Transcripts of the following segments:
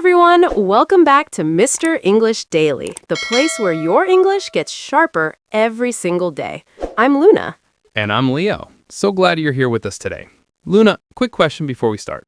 everyone, welcome back to Mr. English Daily, the place where your English gets sharper every single day. I'm Luna. And I'm Leo. So glad you're here with us today. Luna, quick question before we start.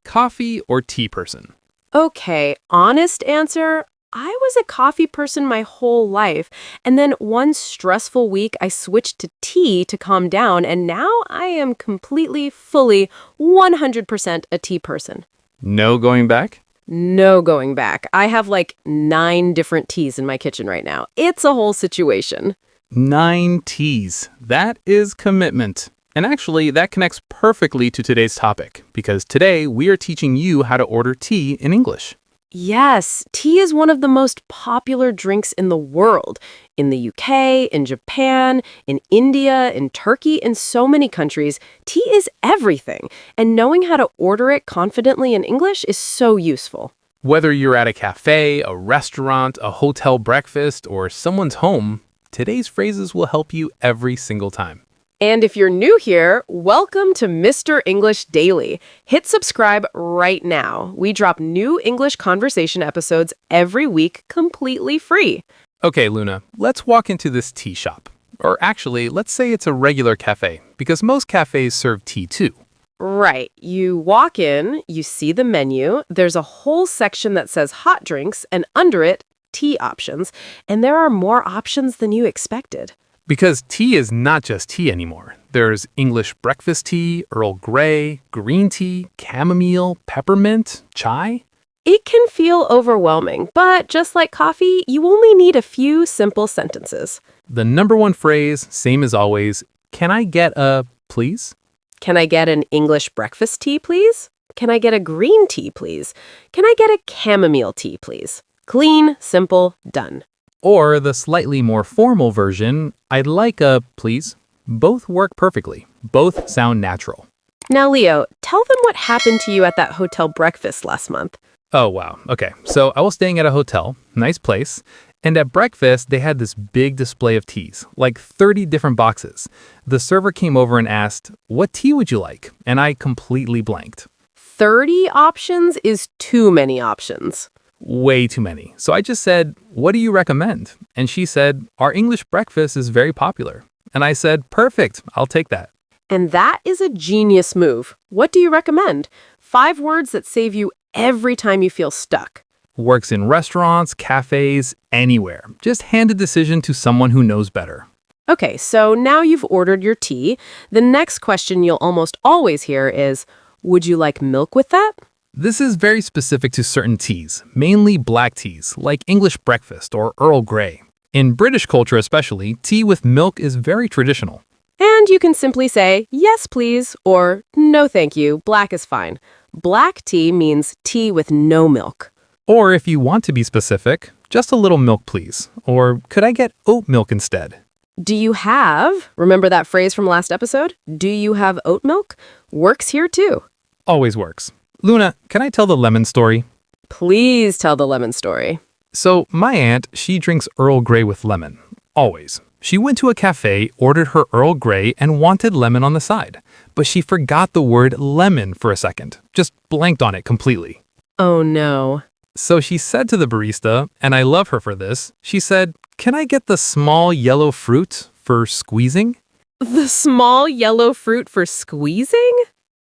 Coffee or tea person? Okay, honest answer, I was a coffee person my whole life, and then one stressful week I switched to tea to calm down, and now I am completely, fully, 100% a tea person. No going back? No going back. I have like 9 different teas in my kitchen right now. It's a whole situation. 9 teas. That is commitment. And actually, that connects perfectly to today's topic, because today we are teaching you how to order tea in English. Yes, tea is one of the most popular drinks in the world. In the UK, in Japan, in India, in Turkey, in so many countries, tea is everything. And knowing how to order it confidently in English is so useful. Whether you're at a cafe, a restaurant, a hotel breakfast, or someone's home, today's phrases will help you every single time. And if you're new here, welcome to Mr. English Daily. Hit subscribe right now. We drop new English conversation episodes every week completely free. Okay, Luna, let's walk into this tea shop. Or actually, let's say it's a regular cafe, because most cafes serve tea too. Right. You walk in, you see the menu, there's a whole section that says hot drinks, and under it, tea options. And there are more options than you expected. Because tea is not just tea anymore. There's English breakfast tea, Earl Grey, green tea, chamomile, peppermint, chai. It can feel overwhelming, but just like coffee, you only need a few simple sentences. The number one phrase, same as always, can I get a please? Can I get an English breakfast tea, please? Can I get a green tea, please? Can I get a chamomile tea, please? Clean, simple, done. Or the slightly more formal version, I'd like a please. Both work perfectly. Both sound natural. Now, Leo, tell them what happened to you at that hotel breakfast last month. Oh, wow. Okay, so I was staying at a hotel, nice place, and at breakfast, they had this big display of teas, like 30 different boxes. The server came over and asked, what tea would you like? And I completely blanked. 30 options is too many options. Way too many. So I just said, what do you recommend? And she said, our English breakfast is very popular. And I said, perfect, I'll take that. And that is a genius move. What do you recommend? 5 words that save you every time you feel stuck. Works in restaurants, cafes, anywhere. Just hand a decision to someone who knows better. Okay, so now you've ordered your tea. The next question you'll almost always hear is, would you like milk with that? This is very specific to certain teas, mainly black teas, like English breakfast or Earl Grey. In British culture especially, tea with milk is very traditional. And you can simply say, yes, please, or no, thank you, black is fine. Black tea means tea with no milk. Or if you want to be specific, just a little milk, please. Or could I get oat milk instead? Do you have, remember that phrase from last episode? Do you have oat milk? Works here too. Always works. Luna, can I tell the lemon story? Please tell the lemon story. So my aunt, she drinks Earl Grey with lemon. Always. She went to a cafe, ordered her Earl Grey, and wanted lemon on the side. But she forgot the word lemon for a second. Just blanked on it completely. Oh no. So she said to the barista, and I love her for this, she said, can I get the small yellow fruit for squeezing? The small yellow fruit for squeezing?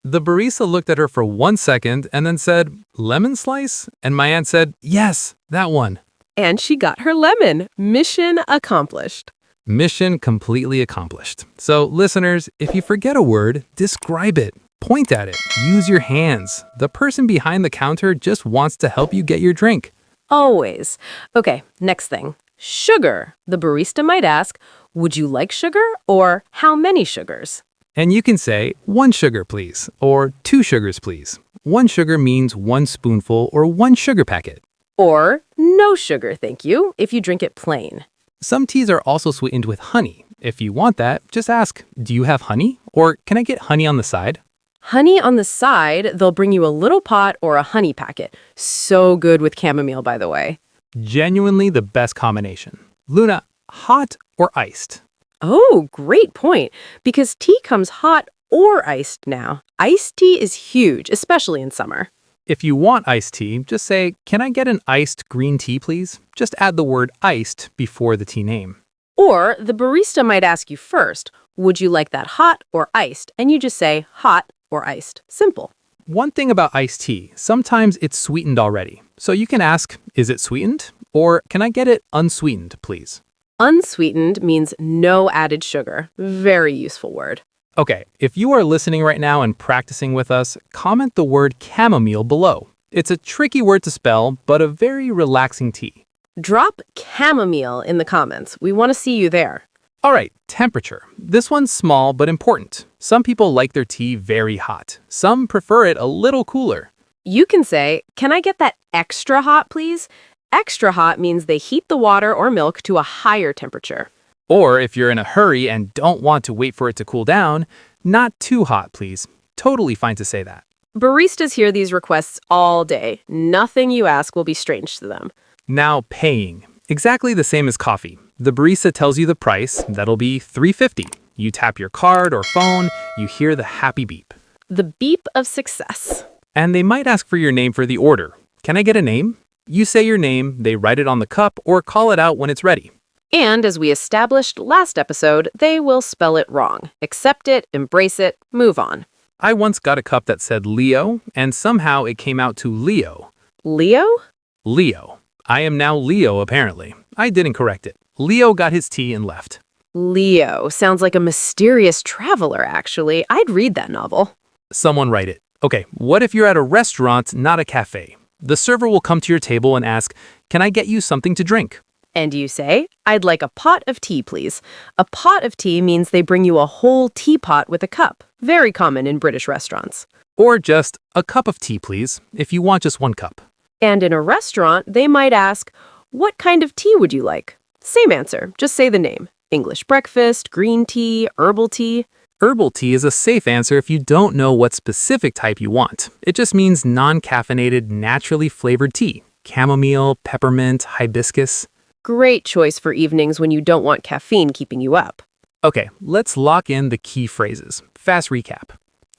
The barista looked at her for 1 second and then said, lemon slice? And my aunt said, yes, that one. And she got her lemon. Mission accomplished. Mission completely accomplished. So listeners, if you forget a word, describe it. Point at it. Use your hands. The person behind the counter just wants to help you get your drink. Always. Okay, next thing. Sugar. The barista might ask, would you like sugar or how many sugars? And you can say, 1 sugar, please, or 2 sugars, please. 1 sugar means 1 spoonful or 1 sugar packet. Or no sugar, thank you, if you drink it plain. Some teas are also sweetened with honey. If you want that, just ask, do you have honey? Or can I get honey on the side? Honey on the side, they'll bring you a little pot or a honey packet. So good with chamomile, by the way. Genuinely the best combination. Luna, hot or iced? Oh, great point. Because tea comes hot or iced now. Iced tea is huge, especially in summer. If you want iced tea, just say, "Can I get an iced green tea, please?" Just add the word iced before the tea name. Or the barista might ask you first, would you like that hot or iced? And you just say hot or iced. Simple. One thing about iced tea, sometimes it's sweetened already. So you can ask, "Is it sweetened?" Or, "Can I get it unsweetened, please?" Unsweetened means no added sugar. Very useful word. Okay, if you are listening right now and practicing with us, comment the word chamomile below. It's a tricky word to spell, but a very relaxing tea. Drop chamomile in the comments. We want to see you there. All right, temperature. This one's small but important. Some people like their tea very hot. Some prefer it a little cooler. You can say, can I get that extra hot, please? Extra hot means they heat the water or milk to a higher temperature. Or if you're in a hurry and don't want to wait for it to cool down, not too hot, please. Totally fine to say that. Baristas hear these requests all day. Nothing you ask will be strange to them. Now, paying. Exactly the same as coffee. The barista tells you the price, that'll be $3.50. You tap your card or phone, you hear the happy beep. The beep of success. And they might ask for your name for the order. "Can I get a name?" You say your name, they write it on the cup or call it out when it's ready. And as we established last episode, they will spell it wrong. Accept it, embrace it, move on. I once got a cup that said Leo, and somehow it came out to Leo. Leo? Leo. I am now Leo, apparently. I didn't correct it. Leo got his tea and left. Leo sounds like a mysterious traveler, actually. I'd read that novel. Someone write it. Okay, what if you're at a restaurant, not a cafe? The server will come to your table and ask, "Can I get you something to drink?" And you say, I'd like a pot of tea, please. A pot of tea means they bring you a whole teapot with a cup. Very common in British restaurants. Or just, "A cup of tea, please," if you want just one cup. And in a restaurant, they might ask, what kind of tea would you like? Same answer, just say the name. English breakfast, green tea, herbal tea. Herbal tea is a safe answer if you don't know what specific type you want. It just means non-caffeinated, naturally flavored tea. Chamomile, peppermint, hibiscus. Great choice for evenings when you don't want caffeine keeping you up. Okay, let's lock in the key phrases. Fast recap.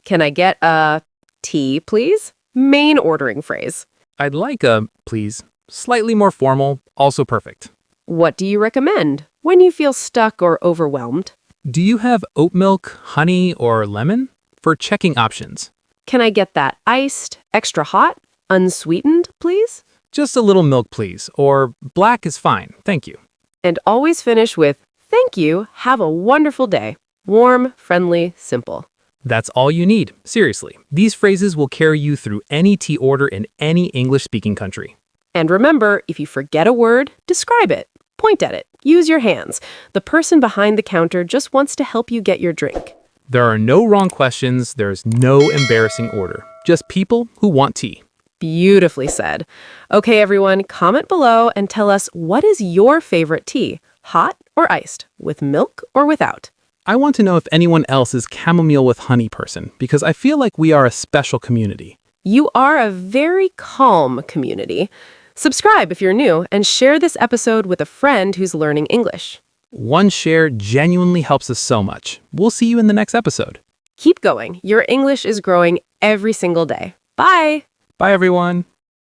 Can I get a tea, please? Main ordering phrase. I'd like a, please. Slightly more formal, also perfect. What do you recommend when you feel stuck or overwhelmed? Do you have oat milk, honey, or lemon? For checking options. Can I get that iced, extra hot, unsweetened, please? Just a little milk, please, or black is fine, thank you. And always finish with, thank you, have a wonderful day. Warm, friendly, simple. That's all you need, seriously. These phrases will carry you through any tea order in any English-speaking country. And remember, if you forget a word, describe it. Point at it. Use your hands. The person behind the counter just wants to help you get your drink. There are no wrong questions, there's no embarrassing order. Just people who want tea. Beautifully said. Okay, everyone, comment below and tell us, what is your favorite tea? Hot or iced? With milk or without? I want to know if anyone else is chamomile with honey person, because I feel like we are a special community. You are a very calm community. Subscribe if you're new and share this episode with a friend who's learning English. One share genuinely helps us so much. We'll see you in the next episode. Keep going. Your English is growing every single day. Bye! Bye, everyone.